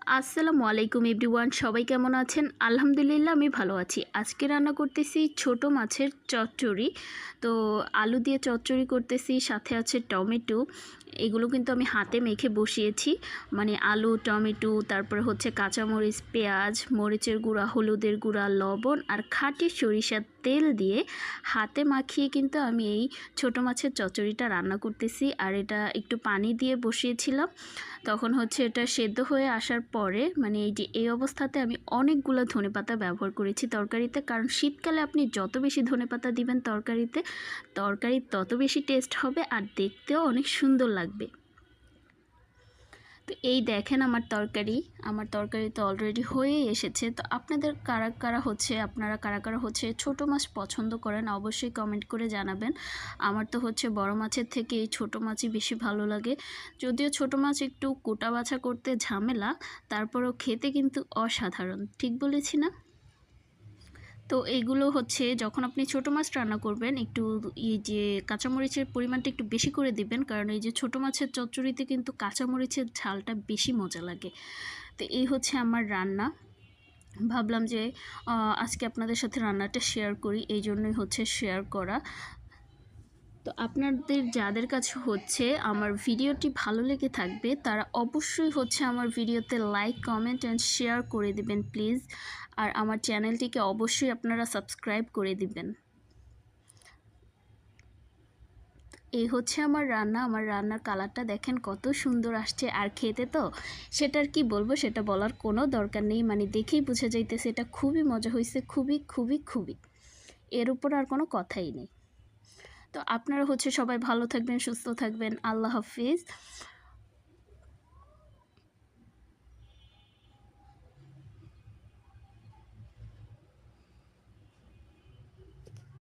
আসসালামু আলাইকুম এভরিওয়ান, সবাই কেমন আছেন? আলহামদুলিল্লাহ আমি ভালো আছি। আজকে রান্না করতেছি ছোট মাছের চচ্চড়ি। তো আলু দিয়ে চচ্চড়ি করতেছি, সাথে আছে টমেটো। এগুলো কিন্তু আমি হাতে মেখে বসিয়েছি, মানে আলু, টমেটো, তারপরে হচ্ছে কাঁচামরিচ, পেঁয়াজ, মরিচের গুঁড়া, হলুদের গুঁড়া, লবণ আর খাঁটি সরিষার তেল দিয়ে হাতে মাখিয়ে কিন্তু আমি এই ছোট মাছের চচ্চড়িটা রান্না করতেছি। আর এটা একটু পানি দিয়ে বসিয়েছিলাম, তখন হচ্ছে এটা সেদ্ধ হয়ে আসার পরে মানে এই অবস্থাতে আমি অনেকগুলো ধনেপাতা ব্যবহার করেছি তরকারিতে, কারণ শীতকালে আপনি যত বেশি ধনেপাতা দিবেন তরকারি তত বেশি টেস্ট হবে আর দেখতেও অনেক সুন্দর লাগবে। তো এই দেখেন আমার তরকারি তো অলরেডি হয়েই এসেছে। তো আপনারা কারা কারা হচ্ছে ছোট মাছ পছন্দ করেন অবশ্যই কমেন্ট করে জানাবেন। আমার তো হচ্ছে বড় মাছের থেকে এই ছোট মাছই বেশি ভালো লাগে। যদিও ছোট মাছ একটু কোটা বাছা করতে ঝামেলা, তারপরেও খেতে কিন্তু অসাধারণ। ঠিক বলেছি না? তো এইগুলো হচ্ছে যখন আপনি ছোটো মাছ রান্না করবেন, একটু এই যে কাঁচামরিচের পরিমাণটা একটু বেশি করে দিবেন, কারণ এই যে ছোটো মাছের চচ্চড়িতে কিন্তু কাঁচামরিচের ঝালটা বেশি মজা লাগে। তো এই হচ্ছে আমার রান্না। ভাবলাম যে আজকে আপনাদের সাথে রান্নাটা শেয়ার করি, এই জন্যই হচ্ছে শেয়ার করা। তো আপনাদের যাদের কাছে হচ্ছে আমার ভিডিওটি ভালো লেগে থাকবে, তারা অবশ্যই হচ্ছে আমার ভিডিওতে লাইক, কমেন্ট অ্যান্ড শেয়ার করে দিবেন প্লিজ। আর আমার চ্যানেলটিকে অবশ্যই আপনারা সাবস্ক্রাইব করে দিবেন। এই হচ্ছে আমার রান্নার কালারটা দেখেন কত সুন্দর আসছে। আর খেতে তো সেটার কি বলবো, সেটা বলার কোনো দরকার নেই, মানে দেখেই বোঝা যাইতেছে এটা খুবই মজা হয়েছে, খুবই খুবই খুবই, এর উপর আর কোনো কথাই নেই। তো আপনারা হচ্ছে সবাই ভালো থাকবেন, সুস্থ থাকবেন। আল্লাহ হাফিজ।